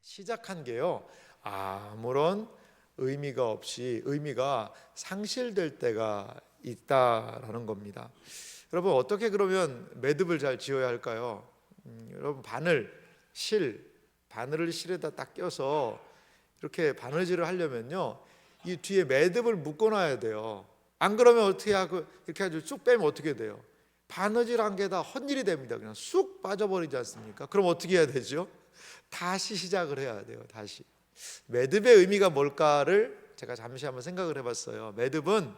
시작한 게요, 아무런 의미가 없이 의미가 상실될 때가 있다라는 겁니다. 여러분, 어떻게 그러면 매듭을 잘 지어야 할까요? 여러분, 바늘을 실에다 딱 껴서 이렇게 바느질을 하려면요, 이 뒤에 매듭을 묶어놔야 돼요. 안 그러면 어떻게 하고 이렇게 아주 쑥 빼면 어떻게 돼요? 바느질 한 개 다 헛일이 됩니다. 그냥 쑥 빠져버리지 않습니까? 그럼 어떻게 해야 되죠? 다시 시작을 해야 돼요. 다시. 매듭의 의미가 뭘까를 제가 잠시 한번 생각을 해봤어요. 매듭은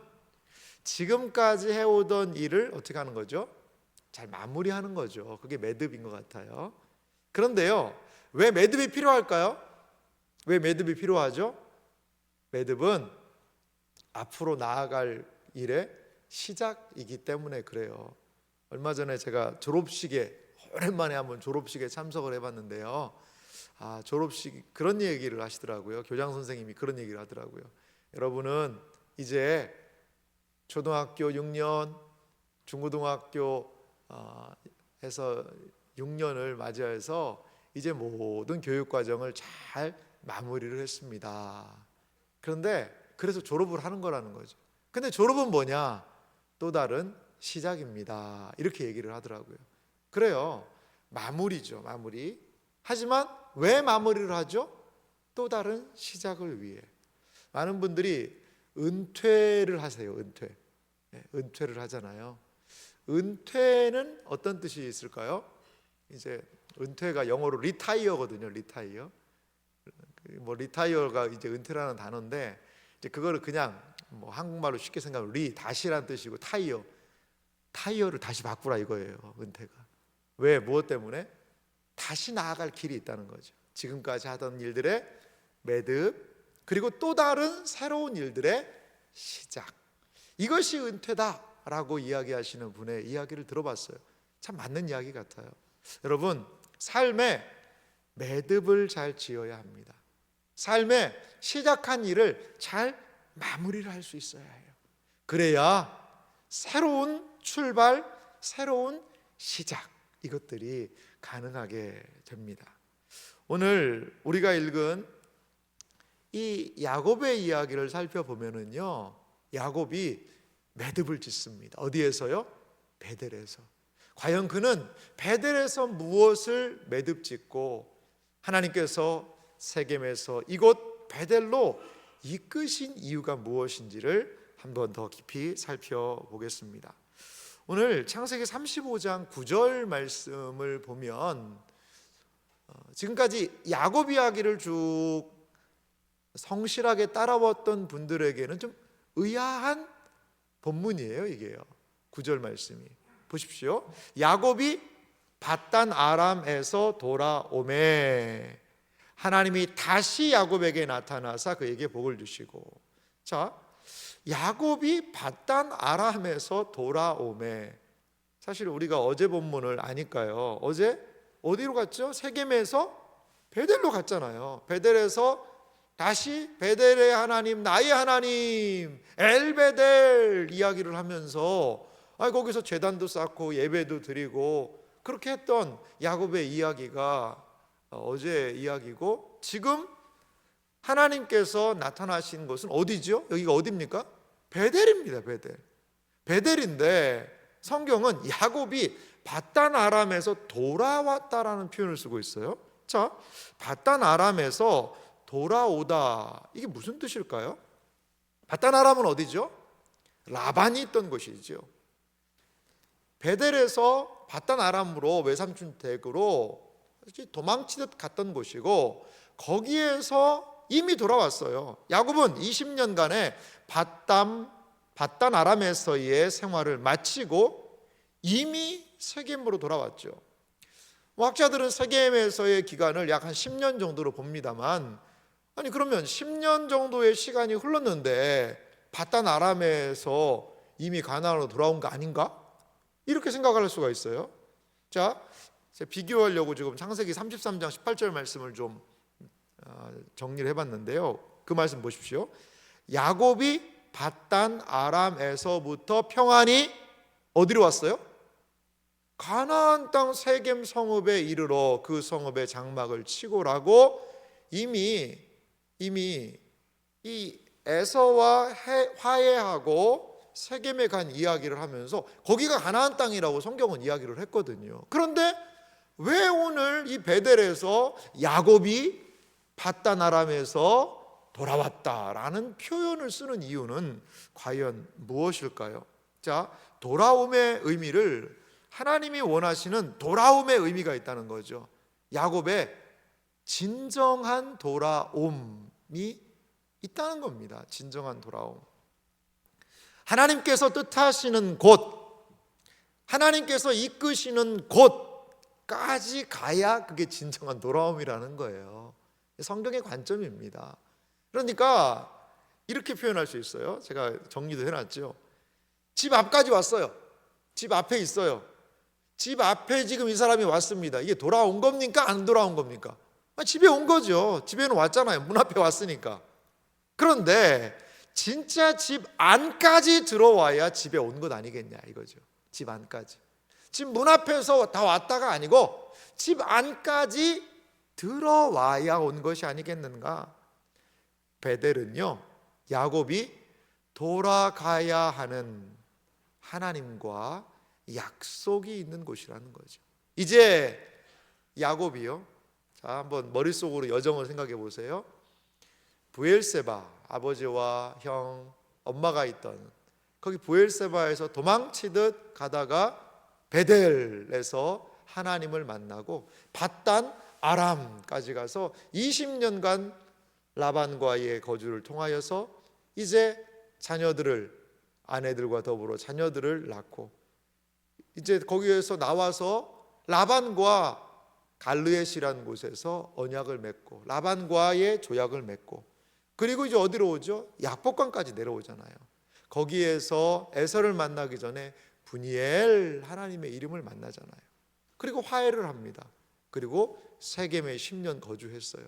지금까지 해오던 일을 어떻게 하는 거죠? 잘 마무리하는 거죠. 그게 매듭인 것 같아요. 그런데요, 왜 매듭이 필요할까요? 왜 매듭이 필요하죠? 매듭은 앞으로 나아갈 일의 시작이기 때문에 그래요. 얼마 전에 제가 오랜만에 한번 졸업식에 참석을 해봤는데요, 졸업식 그런 얘기를 하시더라고요. 교장 선생님이 그런 얘기를 하더라고요. 여러분은 이제 초등학교 6년, 중고등학교 해서 6년을 맞이해서 이제 모든 교육 과정을 잘 마무리를 했습니다. 그런데 그래서 졸업을 하는 거라는 거죠. 근데 졸업은 뭐냐? 또 다른 시작입니다. 이렇게 얘기를 하더라고요. 그래요. 마무리죠, 마무리. 하지만 왜 마무리를 하죠? 또 다른 시작을 위해. 많은 분들이 은퇴를 하세요. 은퇴를 하잖아요. 은퇴는 어떤 뜻이 있을까요? 이제 은퇴가 영어로 리타이어거든요. 리타이어. 리타이어가 이제 은퇴라는 단어인데, 이제 그거를 그냥 한국말로 쉽게 생각하면 다시라는 뜻이고, 타이어를 다시 바꾸라 이거예요. 은퇴가. 왜? 무엇 때문에? 다시 나아갈 길이 있다는 거죠. 지금까지 하던 일들의 매듭, 그리고 또 다른 새로운 일들의 시작. 이것이 은퇴다라고 이야기하시는 분의 이야기를 들어봤어요. 참 맞는 이야기 같아요. 여러분, 삶에 매듭을 잘 지어야 합니다. 삶에 시작한 일을 잘 마무리를 할 수 있어야 해요. 그래야 새로운 출발, 새로운 시작, 이것들이 가능하게 됩니다. 오늘 우리가 읽은 이 야곱의 이야기를 살펴보면은요, 야곱이 매듭을 짓습니다. 어디에서요? 베델에서. 과연 그는 베델에서 무엇을 매듭 짓고 하나님께서 세겜에서 이곳 베델로 이끄신 이유가 무엇인지를 한번 더 깊이 살펴보겠습니다. 오늘 창세기 35장 9절 말씀을 보면 지금까지 야곱 이야기를 쭉 성실하게 따라왔던 분들에게는 좀 의아한 본문이에요. 이게요, 9절 말씀이. 보십시오. 야곱이 밧단 아람에서 돌아오매 하나님이 다시 야곱에게 나타나사 그에게 복을 주시고. 자, 야곱이 밧단 아람에서 돌아오매. 사실 우리가 어제 본문을 아니까요. 어제 어디로 갔죠? 세겜에서 베델로 갔잖아요. 베델에서 다시 베델의 하나님, 나의 하나님 엘베델 이야기를 하면서 거기서 제단도 쌓고 예배도 드리고 그렇게 했던 야곱의 이야기가 어제 이야기고, 지금 하나님께서 나타나신 곳은 어디죠? 여기가 어디입니까? 베델입니다. 베델인데 성경은 야곱이 밧단 아람에서 돌아왔다라는 표현을 쓰고 있어요. 자, 밧단 아람에서 돌아오다, 이게 무슨 뜻일까요? 밧단 아람은 어디죠? 라반이 있던 곳이죠. 베델에서 밧단 아람으로 외삼촌 댁으로 도망치듯 갔던 곳이고, 거기에서 이미 돌아왔어요. 야곱은 20년간의 밧단 아람에서의 생활을 마치고 이미 세겜으로 돌아왔죠. 학자들은 세겜에서의 기간을 약 한 10년 정도로 봅니다만, 그러면 10년 정도의 시간이 흘렀는데 밧단 아람에서 이미 가나안으로 돌아온 거 아닌가? 이렇게 생각할 수가 있어요. 자, 제가 비교하려고 지금 창세기 33장 18절 말씀을 좀 정리를 해봤는데요. 그 말씀 보십시오. 야곱이 밧단 아람에서부터 평안히 어디로 왔어요? 가나안 땅 세겜 성읍에 이르러 그 성읍의 장막을 치고라고 이미 이 에서와 화해하고 세겜에 간 이야기를 하면서 거기가 가나안 땅이라고 성경은 이야기를 했거든요. 그런데 왜 오늘 이 베델에서 야곱이 밧단 아람에서 돌아왔다라는 표현을 쓰는 이유는 과연 무엇일까요? 자, 돌아옴의 의미를 하나님이 원하시는 돌아옴의 의미가 있다는 거죠. 야곱의 진정한 돌아옴이 있다는 겁니다. 진정한 돌아옴. 하나님께서 뜻하시는 곳, 하나님께서 이끄시는 곳까지 가야 그게 진정한 돌아옴이라는 거예요. 성경의 관점입니다. 그러니까 이렇게 표현할 수 있어요. 제가 정리도 해놨죠. 집 앞까지 왔어요. 집 앞에 있어요. 집 앞에 지금 이 사람이 왔습니다. 이게 돌아온 겁니까? 안 돌아온 겁니까? 집에 온 거죠. 집에는 왔잖아요. 문 앞에 왔으니까. 그런데 진짜 집 안까지 들어와야 집에 온 것 아니겠냐 이거죠. 집 안까지. 집 문 앞에서 다 왔다가 아니고 집 안까지 들어와야 온 것이 아니겠는가. 베델은요, 야곱이 돌아가야 하는 하나님과 약속이 있는 곳이라는 거죠. 이제 야곱이요, 자, 한번 머릿속으로 여정을 생각해 보세요. 브엘세바, 아버지와 형, 엄마가 있던 거기 브엘세바에서 도망치듯 가다가 베델에서 하나님을 만나고 밧단 아람까지 가서 20년간 라반과의 거주를 통하여서 이제 자녀들을, 아내들과 더불어 자녀들을 낳고 이제 거기에서 나와서 라반과 갈르엣이라는 곳에서 언약을 맺고 라반과의 조약을 맺고, 그리고 이제 어디로 오죠? 약복강까지 내려오잖아요. 거기에서 에서를 만나기 전에 분이엘 하나님의 이름을 만나잖아요. 그리고 화해를 합니다. 그리고 세겜에 10년 거주했어요.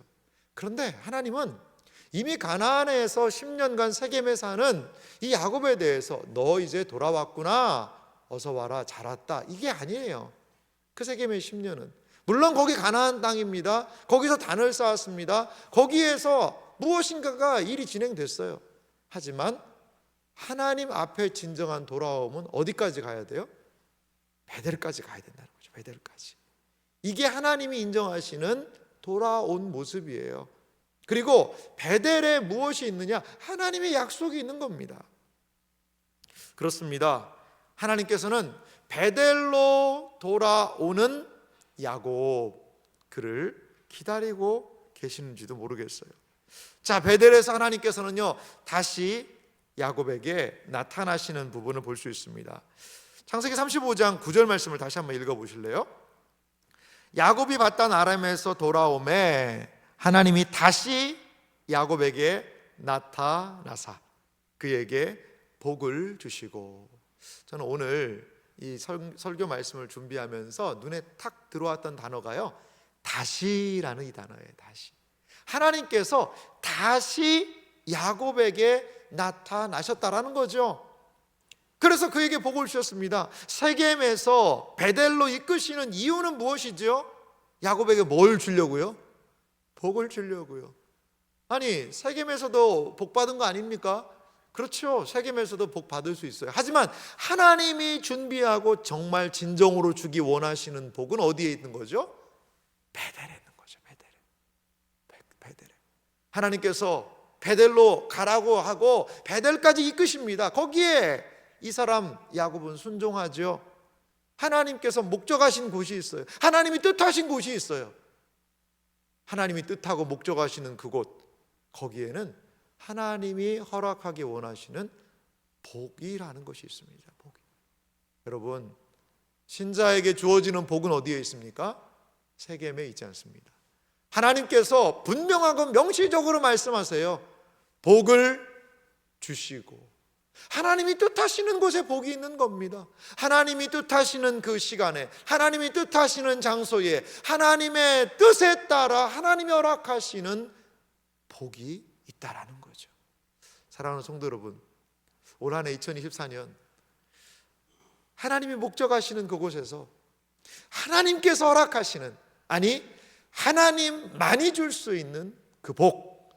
그런데 하나님은 이미 가나안에서 10년간 세겜에 사는 이 야곱에 대해서 너 이제 돌아왔구나, 어서 와라, 잘 왔다, 이게 아니에요. 그 세겜의 10년은 물론 거기 가나안 땅입니다. 거기서 단을 쌓았습니다. 거기에서 무엇인가가 일이 진행됐어요. 하지만 하나님 앞에 진정한 돌아옴은 어디까지 가야 돼요? 베델까지 가야 된다는 거죠. 베델까지. 이게 하나님이 인정하시는 돌아온 모습이에요. 그리고 베델에 무엇이 있느냐? 하나님의 약속이 있는 겁니다. 그렇습니다. 하나님께서는 베델로 돌아오는 야곱, 그를 기다리고 계시는지도 모르겠어요. 자, 베델에서 하나님께서는요 다시 야곱에게 나타나시는 부분을 볼 수 있습니다. 창세기 35장 9절 말씀을 다시 한번 읽어보실래요? 야곱이 밧단 아람에서 돌아오매 하나님이 다시 야곱에게 나타나사 그에게 복을 주시고. 저는 오늘 이 설교 말씀을 준비하면서 눈에 탁 들어왔던 단어가요, 다시라는 이 단어예요. 다시. 하나님께서 다시 야곱에게 나타나셨다라는 거죠. 그래서 그에게 복을 주셨습니다. 세겜에서 베델로 이끄시는 이유는 무엇이죠? 야곱에게 뭘 주려고요? 복을 주려고요. 아니, 세겜에서도 복 받은 거 아닙니까? 그렇죠. 세겜에서도 복 받을 수 있어요. 하지만 하나님이 준비하고 정말 진정으로 주기 원하시는 복은 어디에 있는 거죠? 베델에 있는 거죠. 베델에. 하나님께서 베델로 가라고 하고 베델까지 이끄십니다. 거기에 이 사람 야곱은 순종하죠. 하나님께서 목적하신 곳이 있어요. 하나님이 뜻하신 곳이 있어요. 하나님이 뜻하고 목적하시는 그곳, 거기에는 하나님이 허락하기 원하시는 복이라는 것이 있습니다. 복이. 여러분, 신자에게 주어지는 복은 어디에 있습니까? 세겜에 있지 않습니다. 하나님께서 분명하고 명시적으로 말씀하세요. 복을 주시고 하나님이 뜻하시는 곳에 복이 있는 겁니다. 하나님이 뜻하시는 그 시간에, 하나님이 뜻하시는 장소에, 하나님의 뜻에 따라 하나님이 허락하시는 복이 있다라는 거죠. 사랑하는 성도 여러분, 올 한 해 2024년 하나님이 목적하시는 그곳에서 하나님께서 허락하시는, 아니 하나님만이 줄 수 있는 그 복,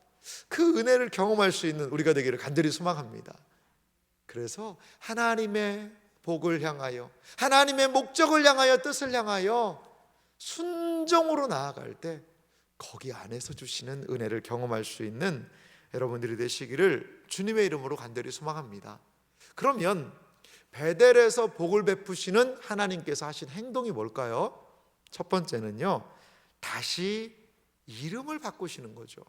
그 은혜를 경험할 수 있는 우리가 되기를 간절히 소망합니다. 그래서 하나님의 복을 향하여, 하나님의 목적을 향하여, 뜻을 향하여 순종으로 나아갈 때 거기 안에서 주시는 은혜를 경험할 수 있는 여러분들이 되시기를 주님의 이름으로 간절히 소망합니다. 그러면 베델에서 복을 베푸시는 하나님께서 하신 행동이 뭘까요? 첫 번째는요, 다시 이름을 바꾸시는 거죠.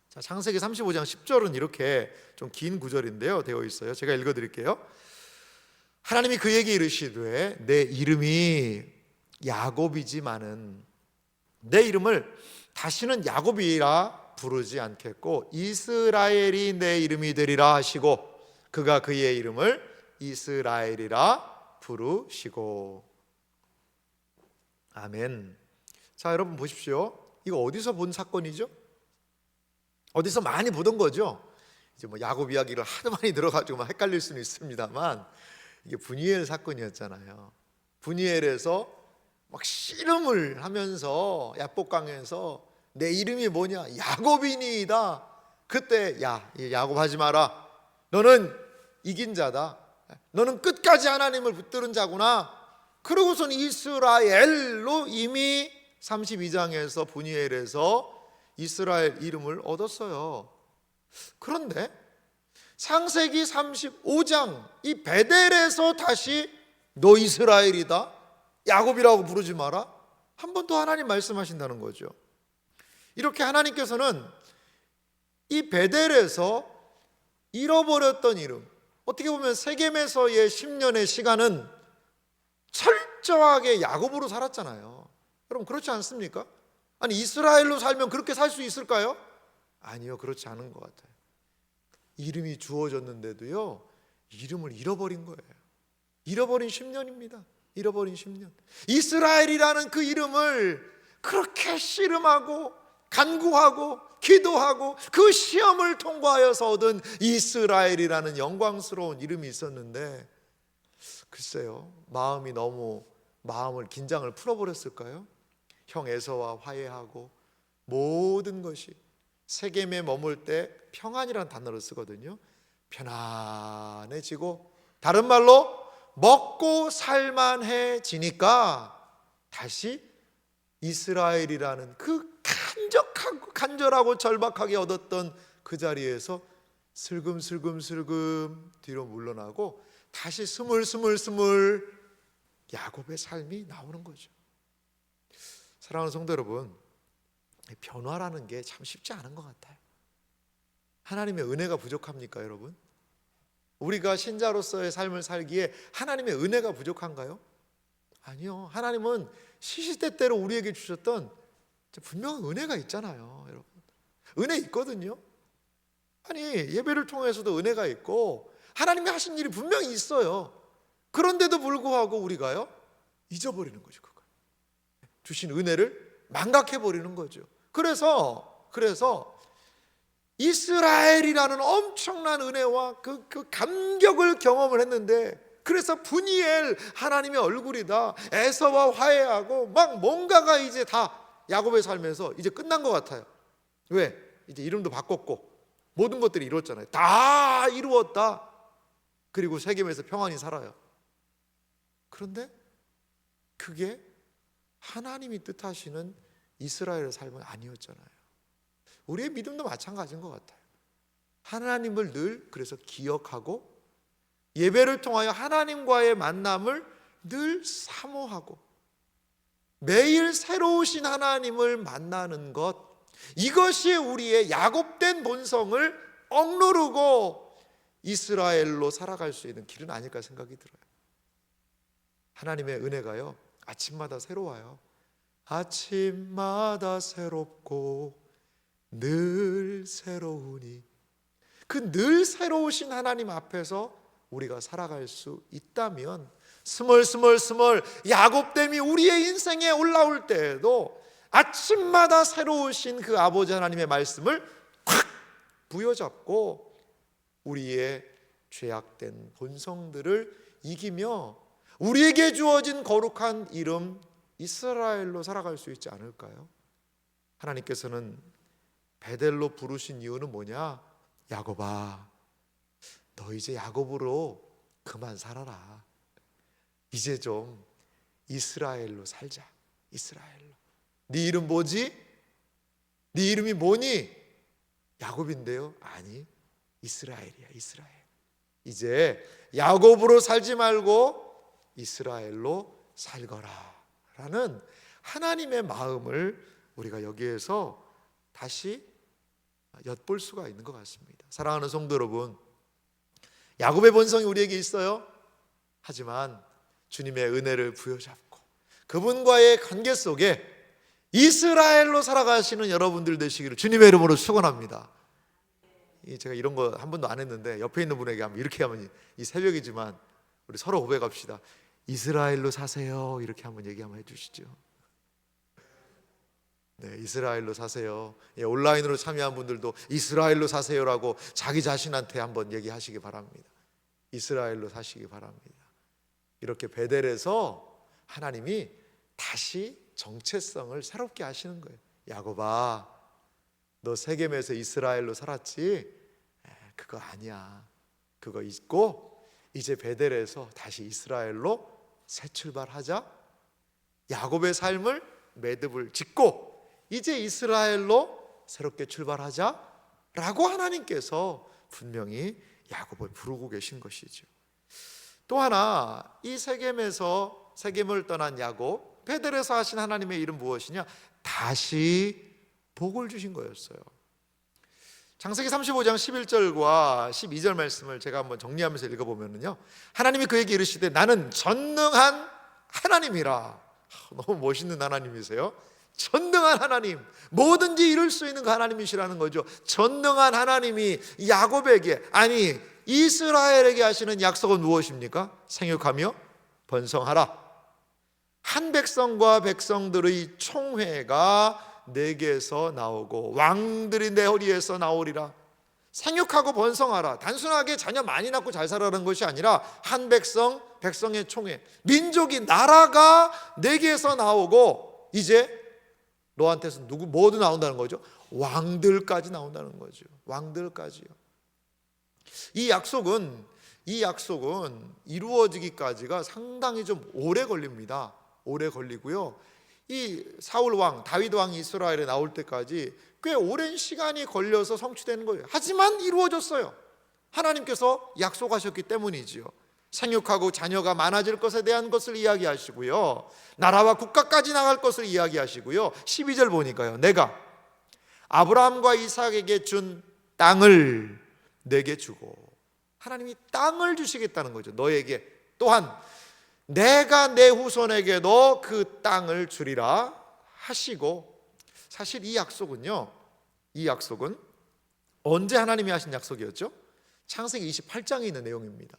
자, 창세기 35장 10절은 이렇게 좀 긴 구절인데요, 되어 있어요. 제가 읽어드릴게요. 하나님이 그에게 이르시되 내 이름이 야곱이지만은 내 이름을 다시는 야곱이라 부르지 않겠고 이스라엘이 내 이름이 되리라 하시고 그가 그의 이름을 이스라엘이라 부르시고. 아멘. 자, 여러분 보십시오. 이거 어디서 본 사건이죠? 어디서 많이 보던 거죠? 이제 뭐 야곱 이야기를 하도 많이 들어가지고 막 헷갈릴 수는 있습니다만 이게 분이엘 사건이었잖아요. 분이엘에서 막 씨름을 하면서 야복강에서 내 이름이 뭐냐? 야곱이니이다. 그때 야, 야곱 하지 마라. 너는 이긴 자다. 너는 끝까지 하나님을 붙드는 자구나. 그러고선 이스라엘로 이미 32장에서 분이엘에서 이스라엘 이름을 얻었어요. 그런데 창세기 35장 이 베델에서 다시 너 이스라엘이다, 야곱이라고 부르지 마라, 한 번 더 하나님 말씀하신다는 거죠. 이렇게 하나님께서는 이 베델에서 잃어버렸던 이름, 어떻게 보면 세겜에서의 10년의 시간은 철저하게 야곱으로 살았잖아요. 여러분 그렇지 않습니까? 아니 이스라엘로 살면 그렇게 살 수 있을까요? 아니요, 그렇지 않은 것 같아요. 이름이 주어졌는데도요, 이름을 잃어버린 거예요. 잃어버린 10년입니다. 잃어버린 10년. 이스라엘이라는 그 이름을 그렇게 씨름하고 간구하고 기도하고 그 시험을 통과하여서 얻은 이스라엘이라는 영광스러운 이름이 있었는데 글쎄요, 마음을 긴장을 풀어버렸을까요? 형 에서와 화해하고 모든 것이 세겜에 머물 때 평안이라는 단어를 쓰거든요. 편안해지고 다른 말로 먹고 살만해지니까 다시 이스라엘이라는 그 간절하고 절박하게 얻었던 그 자리에서 슬금슬금 뒤로 물러나고 다시 스물스물 야곱의 삶이 나오는 거죠. 사랑하는 성도 여러분, 변화라는 게 참 쉽지 않은 것 같아요. 하나님의 은혜가 부족합니까, 여러분? 우리가 신자로서의 삶을 살기에 하나님의 은혜가 부족한가요? 아니요. 하나님은 시시때때로 우리에게 주셨던 분명한 은혜가 있잖아요, 여러분. 은혜 있거든요. 아니 예배를 통해서도 은혜가 있고 하나님이 하신 일이 분명히 있어요. 그런데도 불구하고 우리가요, 잊어버리는 거죠. 그거 주신 은혜를 망각해버리는 거죠. 그래서 이스라엘이라는 엄청난 은혜와 그 감격을 경험을 했는데, 그래서 분이엘 하나님의 얼굴이다, 에서와 화해하고 막 뭔가가 이제 다 야곱의 삶에서 이제 끝난 것 같아요. 왜? 이제 이름도 바꿨고 모든 것들이 이루었잖아요. 다 이루었다. 그리고 세겜에서 평안히 살아요. 그런데 그게 하나님이 뜻하시는 이스라엘의 삶은 아니었잖아요. 우리의 믿음도 마찬가지인 것 같아요. 하나님을 늘 그래서 기억하고 예배를 통하여 하나님과의 만남을 늘 사모하고 매일 새로우신 하나님을 만나는 것, 이것이 우리의 야곱된 본성을 억누르고 이스라엘로 살아갈 수 있는 길은 아닐까 생각이 들어요. 하나님의 은혜가요, 아침마다 새로워요. 아침마다 새롭고 늘 새로우니, 그 늘 새로우신 하나님 앞에서 우리가 살아갈 수 있다면 스멀스멀 야곱됨이 우리의 인생에 올라올 때에도 아침마다 새로우신 그 아버지 하나님의 말씀을 콱 부여잡고 우리의 죄악된 본성들을 이기며 우리에게 주어진 거룩한 이름 이스라엘로 살아갈 수 있지 않을까요? 하나님께서는 베델로 부르신 이유는 뭐냐? 야곱아, 너 이제 야곱으로 그만 살아라. 이제 좀 이스라엘로 살자. 이스라엘로. 네 이름 뭐지? 네 이름이 뭐니? 야곱인데요. 아니, 이스라엘이야. 이스라엘. 이제 야곱으로 살지 말고 이스라엘로 살거라 라는 하나님의 마음을 우리가 여기에서 다시 엿볼 수가 있는 것 같습니다. 사랑하는 성도 여러분, 야곱의 본성이 우리에게 있어요. 하지만 주님의 은혜를 부여잡고 그분과의 관계 속에 이스라엘로 살아가시는 여러분들 되시기를 주님의 이름으로 축원합니다. 제가 이런 거 한 번도 안 했는데 옆에 있는 분에게 이렇게 하면, 이 새벽이지만 우리 서로 고백합시다. 이스라엘로 사세요. 이렇게 한번 얘기 한번 해주시죠. 네, 이스라엘로 사세요. 온라인으로 참여한 분들도 이스라엘로 사세요라고 자기 자신한테 한번 얘기하시기 바랍니다. 이스라엘로 사시기 바랍니다. 이렇게 베델에서 하나님이 다시 정체성을 새롭게 하시는 거예요. 야곱아, 너 세겜에서 이스라엘로 살았지? 그거 아니야. 그거 잊고 이제 베델에서 다시 이스라엘로 새 출발하자. 야곱의 삶을 매듭을 짓고 이제 이스라엘로 새롭게 출발하자 라고 하나님께서 분명히 야곱을 부르고 계신 것이죠. 또 하나, 이 세겜을 떠난 야곱, 베델에서 하신 하나님의 일은 무엇이냐? 다시 복을 주신 거였어요. 창세기 35장 11절과 12절 말씀을 제가 한번 정리하면서 읽어보면요, 하나님이 그에게 이르시되 나는 전능한 하나님이라. 너무 멋있는 하나님이세요. 전능한 하나님, 뭐든지 이룰 수 있는 그 하나님이시라는 거죠. 전능한 하나님이 야곱에게, 아니 이스라엘에게 하시는 약속은 무엇입니까? 생육하며 번성하라. 한 백성과 백성들의 총회가 내게서 나오고 왕들이 내 허리에서 나오리라. 생육하고 번성하라. 단순하게 자녀 많이 낳고 잘 살아라는 것이 아니라 한 백성, 백성의 총회, 민족이, 나라가 내게서 나오고 이제 너한테서 모두 나온다는 거죠. 왕들까지 나온다는 거죠. 왕들까지요. 이 약속은 이루어지기까지가 상당히 좀 오래 걸립니다. 오래 걸리고요. 이 사울 왕, 다윗 왕이 이스라엘에 나올 때까지 꽤 오랜 시간이 걸려서 성취되는 거예요. 하지만 이루어졌어요. 하나님께서 약속하셨기 때문이지요. 생육하고 자녀가 많아질 것에 대한 것을 이야기하시고요, 나라와 국가까지 나갈 것을 이야기하시고요. 12절 보니까요, 내가 아브라함과 이삭에게 준 땅을 내게 주고, 하나님이 땅을 주시겠다는 거죠. 너에게 또한 내가 내 후손에게도 그 땅을 주리라 하시고, 사실 이 약속은 언제 하나님이 하신 약속이었죠? 창세기 28장에 있는 내용입니다.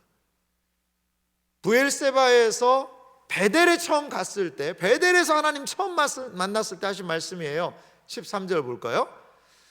브엘세바에서 베델에 처음 갔을 때, 베델에서 하나님 처음 만났을 때 하신 말씀이에요. 13절 볼까요?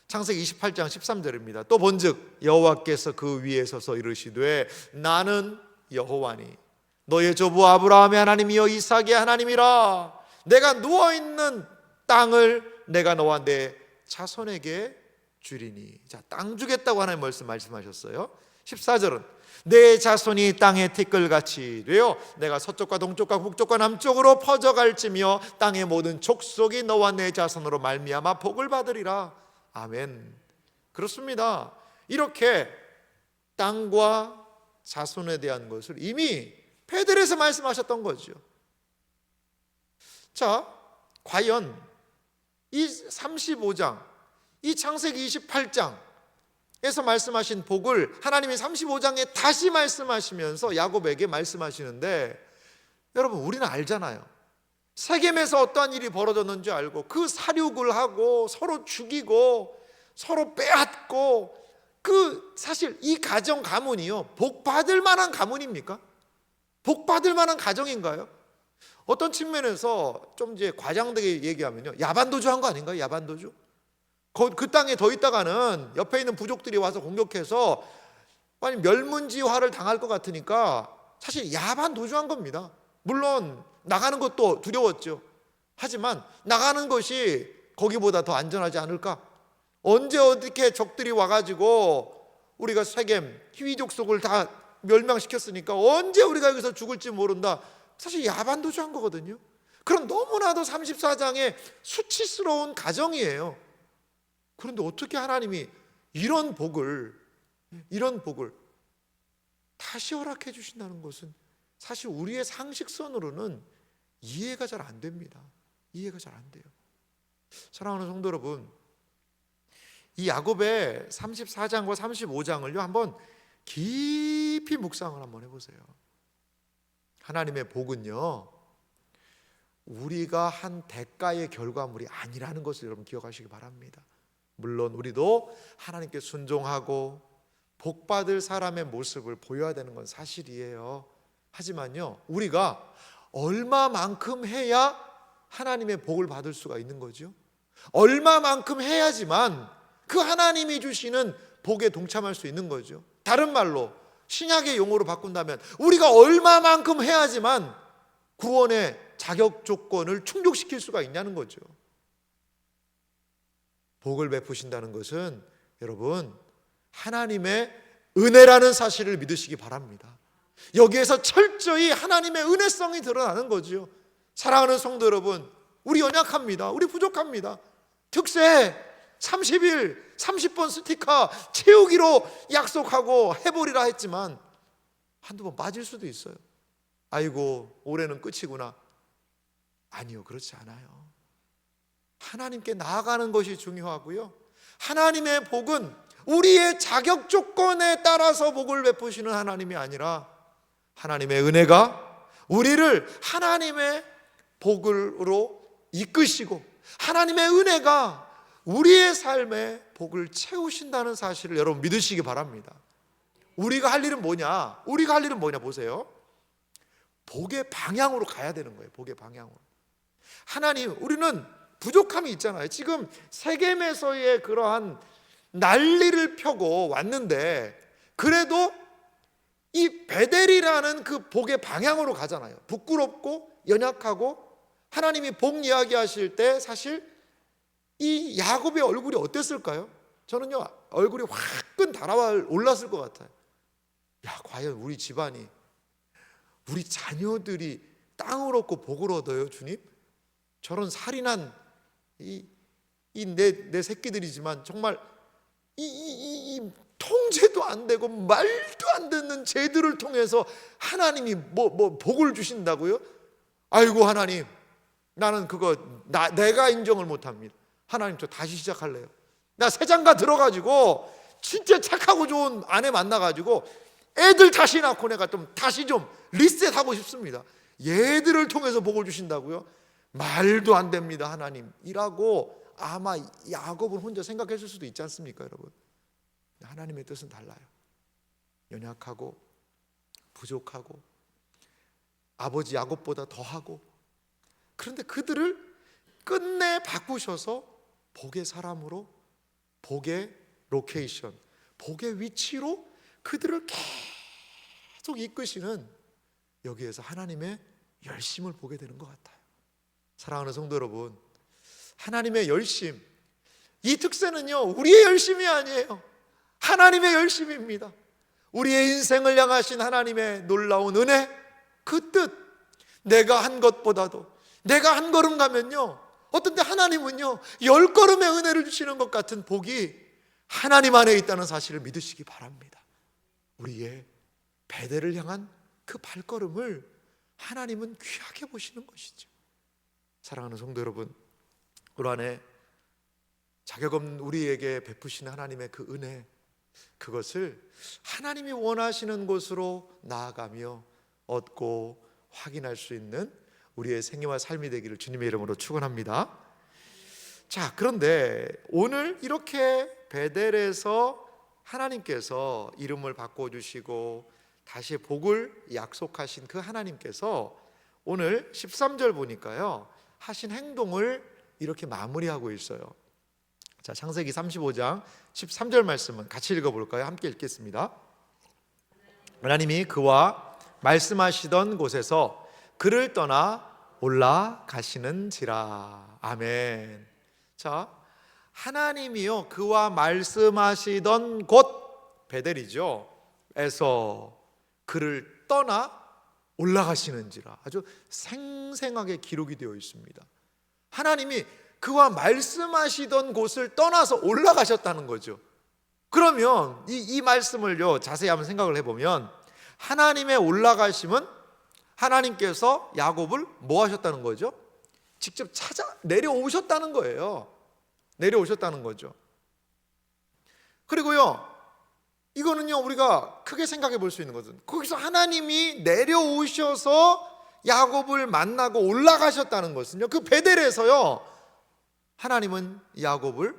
창세기 28장 13절입니다. 또 본즉 여호와께서 그 위에 서서 이르시되 나는 여호와니 너의 조부 아브라함의 하나님이여 이삭의 하나님이라. 내가 누워있는 땅을 내가 너와 내 자손에게 주리니. 자, 땅 주겠다고 하나님 말씀하셨어요. 14절은 내 자손이 땅의 티끌같이 되어 내가 서쪽과 동쪽과 북쪽과 남쪽으로 퍼져갈지며 땅의 모든 족속이 너와 내 자손으로 말미암아 복을 받으리라. 아멘. 그렇습니다. 이렇게 땅과 자손에 대한 것을 이미 베델에서 말씀하셨던 거죠. 자, 과연 이 35장, 이 창세기 28장에서 말씀하신 복을 하나님이 35장에 다시 말씀하시면서 야곱에게 말씀하시는데, 여러분 우리는 알잖아요. 세겜에서 어떠한 일이 벌어졌는지 알고 그 살육을 하고 서로 죽이고 서로 빼앗고, 그 사실 이 가정 가문이요, 복 받을 만한 가문입니까? 복 받을 만한 가정인가요? 어떤 측면에서 좀 이제 과장되게 얘기하면요, 야반도주한 거 아닌가요? 야반도주? 그 땅에 더 있다가는 옆에 있는 부족들이 와서 공격해서 아니 멸문지화를 당할 것 같으니까 사실 야반도주한 겁니다. 물론 나가는 것도 두려웠죠. 하지만 나가는 것이 거기보다 더 안전하지 않을까? 언제 어떻게 적들이 와가지고 우리가 세겜 희위 족속을 다 멸망시켰으니까 언제 우리가 여기서 죽을지 모른다. 사실 야반도주한 거거든요. 그럼 너무나도 34장의 수치스러운 가정이에요. 그런데 어떻게 하나님이 이런 복을 다시 허락해 주신다는 것은 사실 우리의 상식선으로는 이해가 잘 안 됩니다. 이해가 잘 안 돼요. 사랑하는 성도 여러분, 이 야곱의 34장과 35장을요 한번 깊이 묵상을 한번 해보세요. 하나님의 복은요 우리가 한 대가의 결과물이 아니라는 것을 여러분 기억하시기 바랍니다. 물론 우리도 하나님께 순종하고 복받을 사람의 모습을 보여야 되는 건 사실이에요. 하지만요 우리가 얼마만큼 해야 하나님의 복을 받을 수가 있는 거죠? 얼마만큼 해야지만 그 하나님이 주시는 복에 동참할 수 있는 거죠. 다른 말로 신약의 용어로 바꾼다면 우리가 얼마만큼 해야지만 구원의 자격 조건을 충족시킬 수가 있냐는 거죠. 복을 베푸신다는 것은 여러분 하나님의 은혜라는 사실을 믿으시기 바랍니다. 여기에서 철저히 하나님의 은혜성이 드러나는 거죠. 사랑하는 성도 여러분, 우리 연약합니다. 우리 부족합니다. 특세 30일 30번 스티커 채우기로 약속하고 해보리라 했지만 한두 번 빠질 수도 있어요. 아이고 올해는 끝이구나. 아니요, 그렇지 않아요. 하나님께 나아가는 것이 중요하고요, 하나님의 복은 우리의 자격 조건에 따라서 복을 베푸시는 하나님이 아니라 하나님의 은혜가 우리를 하나님의 복으로 이끄시고 하나님의 은혜가 우리의 삶에 복을 채우신다는 사실을 여러분 믿으시기 바랍니다. 우리가 할 일은 뭐냐? 보세요. 복의 방향으로 가야 되는 거예요. 복의 방향으로. 하나님, 우리는 부족함이 있잖아요. 지금 세겜에서의 그러한 난리를 펴고 왔는데 그래도 이 베델이라는 그 복의 방향으로 가잖아요. 부끄럽고 연약하고 하나님이 복 이야기하실 때 사실 이 야곱의 얼굴이 어땠을까요? 저는요 얼굴이 화끈 달아올랐을 것 같아요. 야, 과연 우리 집안이, 우리 자녀들이 땅을 얻고 복을 얻어요, 주님? 저런 살인한 내 새끼들이지만 정말 이 통제도 안 되고 말도 안 듣는 쟤들을 통해서 하나님이 뭐 복을 주신다고요? 아이고 하나님, 나는 그거 내가 인정을 못합니다. 하나님, 저 다시 시작할래요. 나 새장가 들어가지고 진짜 착하고 좋은 아내 만나가지고 애들 다시 낳고 내가 다시 좀 리셋하고 싶습니다. 얘들을 통해서 복을 주신다고요? 말도 안 됩니다 하나님이라고 아마 야곱은 혼자 생각했을 수도 있지 않습니까 여러분? 하나님의 뜻은 달라요. 연약하고 부족하고 아버지 야곱보다 더하고, 그런데 그들을 끝내 바꾸셔서 복의 사람으로, 복의 로케이션, 복의 위치로 그들을 계속 이끄시는, 여기에서 하나님의 열심을 보게 되는 것 같아요. 사랑하는 성도 여러분, 하나님의 열심, 이 특세는요 우리의 열심이 아니에요. 하나님의 열심입니다. 우리의 인생을 향하신 하나님의 놀라운 은혜, 그 뜻, 내가 한 것보다도, 내가 한 걸음 가면요 어떤 때 하나님은요 10걸음의 은혜를 주시는 것 같은 복이 하나님 안에 있다는 사실을 믿으시기 바랍니다. 우리의 베델을 향한 그 발걸음을 하나님은 귀하게 보시는 것이죠. 사랑하는 성도 여러분, 올 한해 자격 없는 우리에게 베푸시는 하나님의 그 은혜, 그것을 하나님이 원하시는 곳으로 나아가며 얻고 확인할 수 있는 우리의 생애와 삶이 되기를 주님의 이름으로 축원합니다. 자, 그런데 오늘 이렇게 베델에서 하나님께서 이름을 바꿔주시고 다시 복을 약속하신 그 하나님께서 오늘 13절 보니까요 하신 행동을 이렇게 마무리하고 있어요. 자, 창세기 35장 13절 말씀은 같이 읽어볼까요? 함께 읽겠습니다. 하나님이 그와 말씀하시던 곳에서 그를 떠나 올라가시는지라. 아멘. 자, 하나님이요 그와 말씀하시던 곳 베델이죠 에서 그를 떠나 올라가시는지라. 아주 생생하게 기록이 되어 있습니다. 하나님이 그와 말씀하시던 곳을 떠나서 올라가셨다는 거죠. 그러면 이 말씀을요 자세히 한번 생각을 해보면 하나님의 올라가심은 하나님께서 야곱을 뭐 하셨다는 거죠? 직접 찾아 내려오셨다는 거예요. 내려오셨다는 거죠. 그리고요 이거는요 우리가 크게 생각해 볼 수 있는 것은 거기서 하나님이 내려오셔서 야곱을 만나고 올라가셨다는 것은요 그 베델에서요 하나님은 야곱을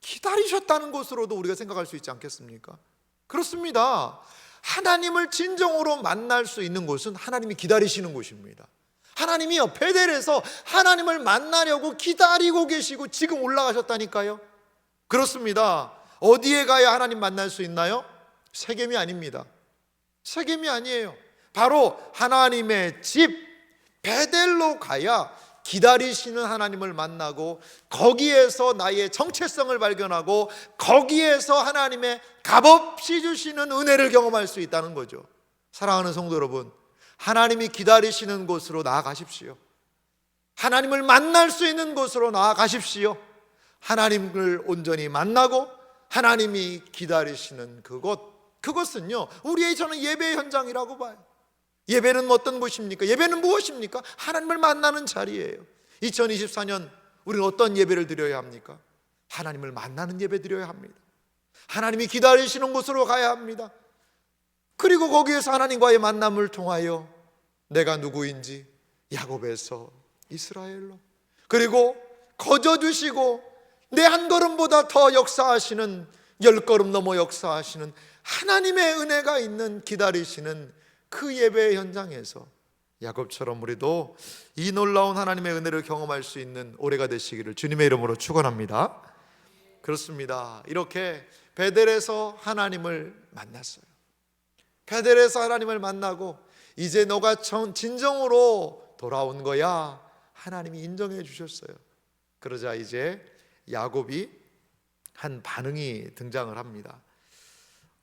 기다리셨다는 것으로도 우리가 생각할 수 있지 않겠습니까? 그렇습니다. 하나님을 진정으로 만날 수 있는 곳은 하나님이 기다리시는 곳입니다. 하나님이요 베델에서 하나님을 만나려고 기다리고 계시고 지금 올라가셨다니까요. 그렇습니다. 어디에 가야 하나님 만날 수 있나요? 세겜이 아닙니다. 세겜이 아니에요. 바로 하나님의 집 베델로 가야 기다리시는 하나님을 만나고 거기에서 나의 정체성을 발견하고 거기에서 하나님의 값없이 주시는 은혜를 경험할 수 있다는 거죠. 사랑하는 성도 여러분, 하나님이 기다리시는 곳으로 나아가십시오. 하나님을 만날 수 있는 곳으로 나아가십시오. 하나님을 온전히 만나고 하나님이 기다리시는 그것은요 우리의 저는 예배의 현장이라고 봐요. 예배는 어떤 곳입니까? 예배는 무엇입니까? 하나님을 만나는 자리예요. 2024년 우리는 어떤 예배를 드려야 합니까? 하나님을 만나는 예배 드려야 합니다. 하나님이 기다리시는 곳으로 가야 합니다. 그리고 거기에서 하나님과의 만남을 통하여 내가 누구인지 야곱에서 이스라엘로, 그리고 거저주시고 내 한 걸음보다 더 역사하시는, 10걸음 넘어 역사하시는 하나님의 은혜가 있는 기다리시는 그 예배의 현장에서 야곱처럼 우리도 이 놀라운 하나님의 은혜를 경험할 수 있는 올해가 되시기를 주님의 이름으로 축원합니다. 그렇습니다. 이렇게 베델에서 하나님을 만났어요. 베델에서 하나님을 만나고 이제 너가 진정으로 돌아온 거야, 하나님이 인정해 주셨어요. 그러자 이제 야곱이 한 반응이 등장을 합니다.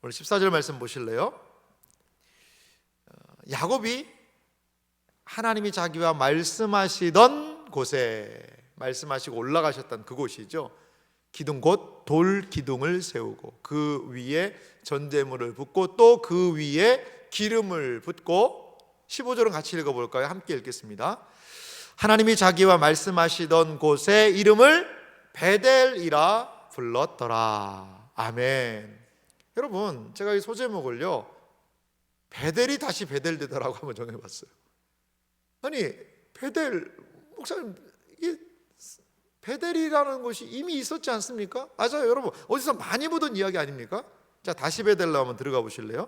오늘 14절 말씀 보실래요? 야곱이 하나님이 자기와 말씀하시던 곳에, 말씀하시고 올라가셨던 그곳이죠. 기둥 곧 돌 기둥을 세우고 그 위에 전제물을 붓고 또 그 위에 기름을 붓고, 15절은 같이 읽어볼까요? 함께 읽겠습니다. 하나님이 자기와 말씀하시던 곳에 이름을 베델이라 불렀더라. 아멘. 여러분, 제가 이 소제목을요 베델이 다시 베델되더라고 한번 정해봤어요. 아니 베델, 목사님 이게 베델이라는 곳이 이미 있었지 않습니까? 맞아요 여러분, 어디서 많이 보던 이야기 아닙니까? 자, 다시 베델로 한번 들어가 보실래요?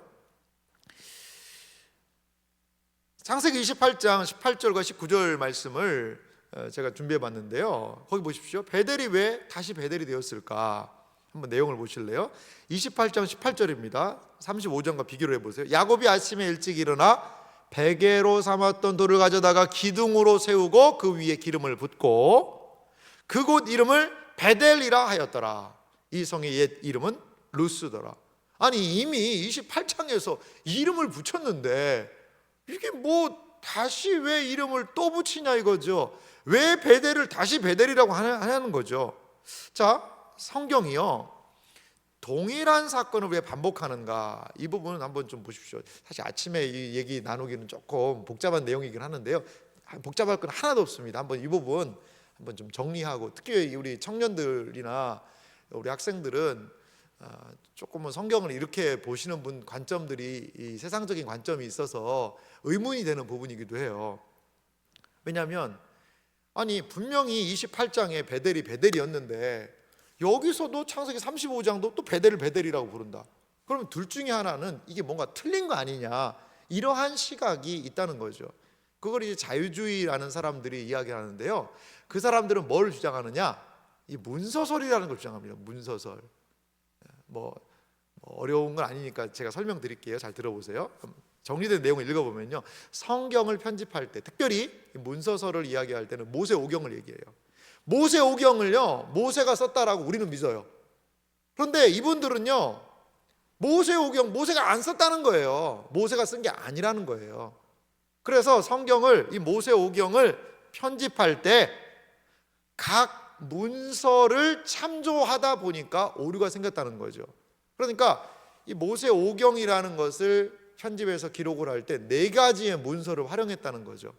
창세기 28장 18절과 19절 말씀을 제가 준비해 봤는데요, 거기 보십시오. 베델이 왜 다시 베델이 되었을까? 한번 내용을 보실래요? 28장 18절입니다 35장과 비교를 해보세요. 야곱이 아침에 일찍 일어나 베개로 삼았던 돌을 가져다가 기둥으로 세우고 그 위에 기름을 붓고 그곳 이름을 베델이라 하였더라. 이 성의 옛 이름은 루스더라. 아니 이미 28장에서 이름을 붙였는데 이게 뭐 다시 왜 이름을 또 붙이냐 이거죠. 왜 베델을 다시 베델이라고 하냐는 거죠. 자, 성경이요 동일한 사건을 왜 반복하는가, 이 부분은 한번 좀 보십시오. 사실 아침에 이 얘기 나누기는 조금 복잡한 내용이긴 하는데요, 복잡할 건 하나도 없습니다. 한번 이 부분 한번 좀 정리하고, 특히 우리 청년들이나 우리 학생들은 조금은 성경을 이렇게 보시는 분 관점들이 이 세상적인 관점이 있어서 의문이 되는 부분이기도 해요. 왜냐하면 아니 분명히 28장에 베델이 베델이었는데 여기서도 창세기 35장도 또 베델을 베델이라고 부른다. 그러면 둘 중에 하나는 이게 뭔가 틀린 거 아니냐, 이러한 시각이 있다는 거죠. 그걸 이제 자유주의라는 사람들이 이야기하는데요, 그 사람들은 뭘 주장하느냐, 이 문서설이라는 걸 주장합니다. 문서설. 뭐 어려운 건 아니니까 제가 설명드릴게요. 잘 들어보세요. 정리된 내용을 읽어보면요, 성경을 편집할 때 특별히 문서설을 이야기할 때는 모세오경을 얘기해요. 모세오경을요 모세가 썼다라고 우리는 믿어요. 그런데 이분들은요 모세오경 모세가 안 썼다는 거예요. 모세가 쓴 게 아니라는 거예요. 그래서 성경을 이 모세오경을 편집할 때 각 문서를 참조하다 보니까 오류가 생겼다는 거죠. 그러니까 이 모세오경이라는 것을 편집해서 기록을 할 때 네 가지의 문서를 활용했다는 거죠.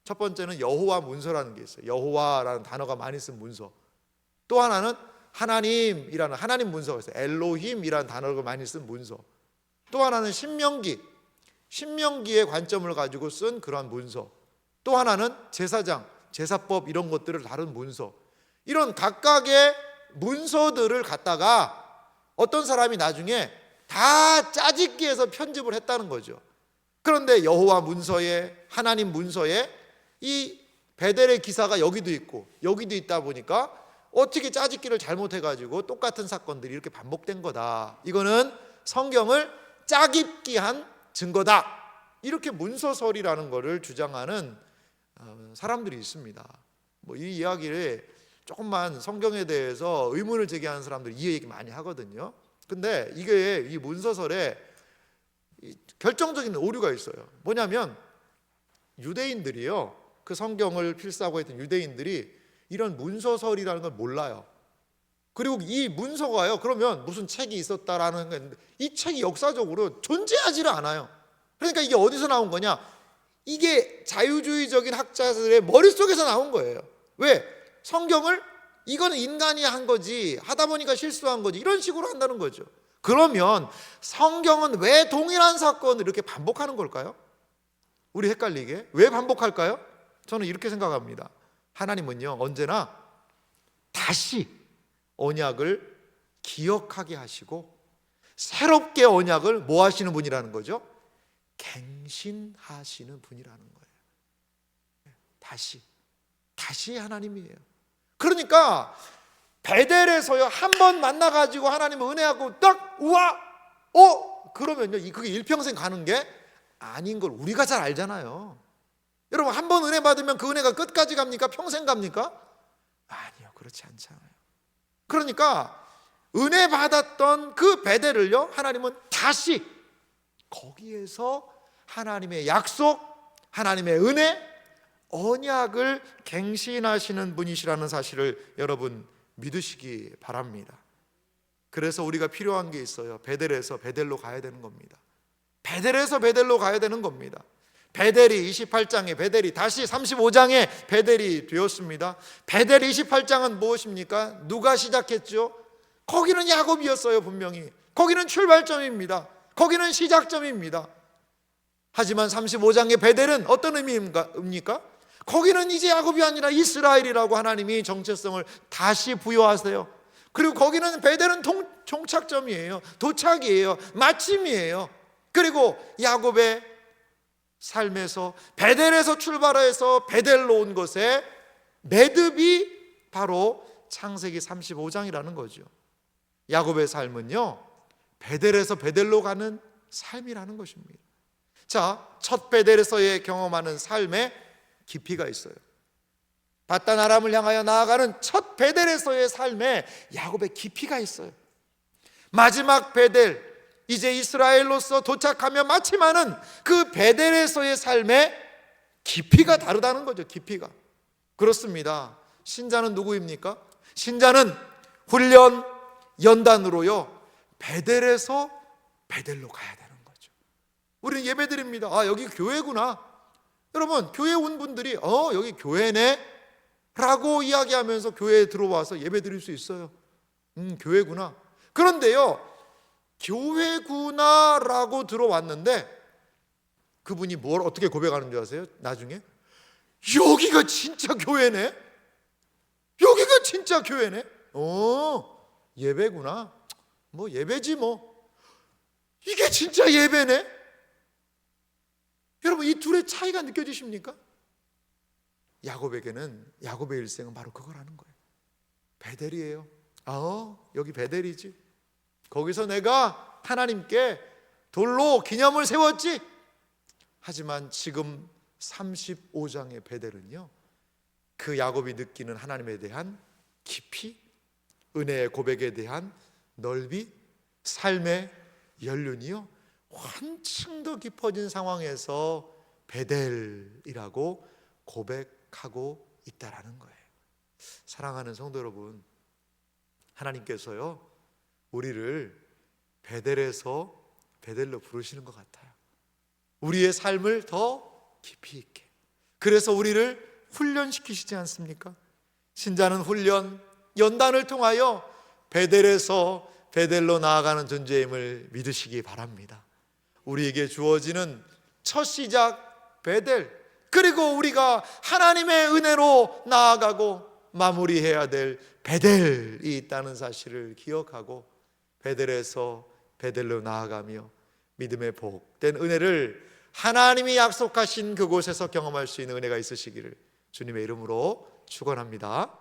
첫 번째는 여호와 문서라는 게 있어요. 여호와라는 단어가 많이 쓴 문서. 또 하나는 하나님이라는 하나님 문서가 있어요. 엘로힘이라는 단어가 많이 쓴 문서. 또 하나는 신명기의 관점을 가지고 쓴 그러한 문서. 또 하나는 제사장, 제사법 이런 것들을 다룬 문서. 이런 각각의 문서들을 갖다가 어떤 사람이 나중에 다 짜집기해서 편집을 했다는 거죠. 그런데 여호와 문서에 하나님 문서에 이 베델의 기사가 여기도 있고 여기도 있다 보니까 어떻게 짜집기를 잘못해가지고 똑같은 사건들이 이렇게 반복된 거다. 이거는 성경을 짜깁기한 증거다. 이렇게 문서설이라는 것을 주장하는 사람들이 있습니다. 뭐 이 이야기를 조금만 성경에 대해서 의문을 제기하는 사람들이 이 얘기 많이 하거든요. 근데 이게 이 문서설에 결정적인 오류가 있어요. 뭐냐면 유대인들이요, 그 성경을 필사하고 있던 유대인들이 이런 문서설이라는 걸 몰라요. 그리고 이 문서가요, 그러면 무슨 책이 있었다라는 건데 이 책이 역사적으로 존재하지를 않아요. 그러니까 이게 어디서 나온 거냐? 이게 자유주의적인 학자들의 머릿속에서 나온 거예요. 왜? 성경을 이거는 인간이 한 거지, 하다 보니까 실수한 거지, 이런 식으로 한다는 거죠. 그러면 성경은 왜 동일한 사건을 이렇게 반복하는 걸까요? 우리 헷갈리게 왜 반복할까요? 저는 이렇게 생각합니다. 하나님은요 언제나 다시 언약을 기억하게 하시고 새롭게 언약을 뭐 하시는 분이라는 거죠? 갱신하시는 분이라는 거예요. 다시 하나님이에요. 그러니까 베델에서요 한 번 만나가지고 하나님을 은혜하고 딱 우와 그러면요 그게 일평생 가는 게 아닌 걸 우리가 잘 알잖아요. 여러분 한 번 은혜 받으면 그 은혜가 끝까지 갑니까? 평생 갑니까? 아니요, 그렇지 않잖아요. 그러니까 은혜 받았던 그 베델을요 하나님은 다시 거기에서 하나님의 약속, 하나님의 은혜, 언약을 갱신하시는 분이시라는 사실을 여러분 믿으시기 바랍니다. 그래서 우리가 필요한 게 있어요. 베델에서 베델로 가야 되는 겁니다. 베델에서 베델로 가야 되는 겁니다. 베델이 28장에 베델이 다시 35장에 베델이 되었습니다. 베델 28장은 무엇입니까? 누가 시작했죠? 거기는 야곱이었어요. 분명히 거기는 출발점입니다. 거기는 시작점입니다. 하지만 35장의 베델은 어떤 의미입니까? 거기는 이제 야곱이 아니라 이스라엘이라고 하나님이 정체성을 다시 부여하세요. 그리고 거기는 베델은 종착점이에요. 도착이에요. 마침이에요. 그리고 야곱의 삶에서 베델에서 출발해서 베델로 온 것에 매듭이 바로 창세기 35장이라는 거죠. 야곱의 삶은요 베델에서 베델로 가는 삶이라는 것입니다. 자, 첫 베델에서의 경험하는 삶에 깊이가 있어요. 바단 아람을 향하여 나아가는 첫 베델에서의 삶에 야곱의 깊이가 있어요. 마지막 베델, 이제 이스라엘로서 도착하며 마침하는 그 베델에서의 삶의 깊이가 다르다는 거죠. 깊이가. 그렇습니다. 신자는 누구입니까? 신자는 훈련 연단으로요 베델에서 베델로 가야 되는 거죠. 우리는 예배드립니다. 아, 여기 교회구나. 여러분, 교회 온 분들이 여기 교회네 라고 이야기하면서 교회에 들어와서 예배드릴 수 있어요. 교회구나. 그런데요 교회구나 라고 들어왔는데 그분이 뭘 어떻게 고백하는 줄 아세요? 나중에 여기가 진짜 교회네? 여기가 진짜 교회네? 예배구나. 뭐 예배지 뭐. 이게 진짜 예배네? 여러분 이 둘의 차이가 느껴지십니까? 야곱에게는 야곱의 일생은 바로 그거라는 거예요. 베델이에요. 여기 베델이지. 거기서 내가 하나님께 돌로 기념을 세웠지. 하지만 지금 35장의 베델은요 그 야곱이 느끼는 하나님에 대한 깊이, 은혜의 고백에 대한 넓이, 삶의 연륜이요 한층 더 깊어진 상황에서 베델이라고 고백하고 있다라는 거예요. 사랑하는 성도 여러분, 하나님께서요 우리를 베델에서 베델로 부르시는 것 같아요. 우리의 삶을 더 깊이 있게, 그래서 우리를 훈련시키시지 않습니까? 신자는 훈련, 연단을 통하여 베델에서 베델로 나아가는 존재임을 믿으시기 바랍니다. 우리에게 주어지는 첫 시작 베델, 그리고 우리가 하나님의 은혜로 나아가고 마무리해야 될 베델이 있다는 사실을 기억하고 베델에서 베델로 나아가며 믿음의 복된 은혜를 하나님이 약속하신 그곳에서 경험할 수 있는 은혜가 있으시기를 주님의 이름으로 축원합니다.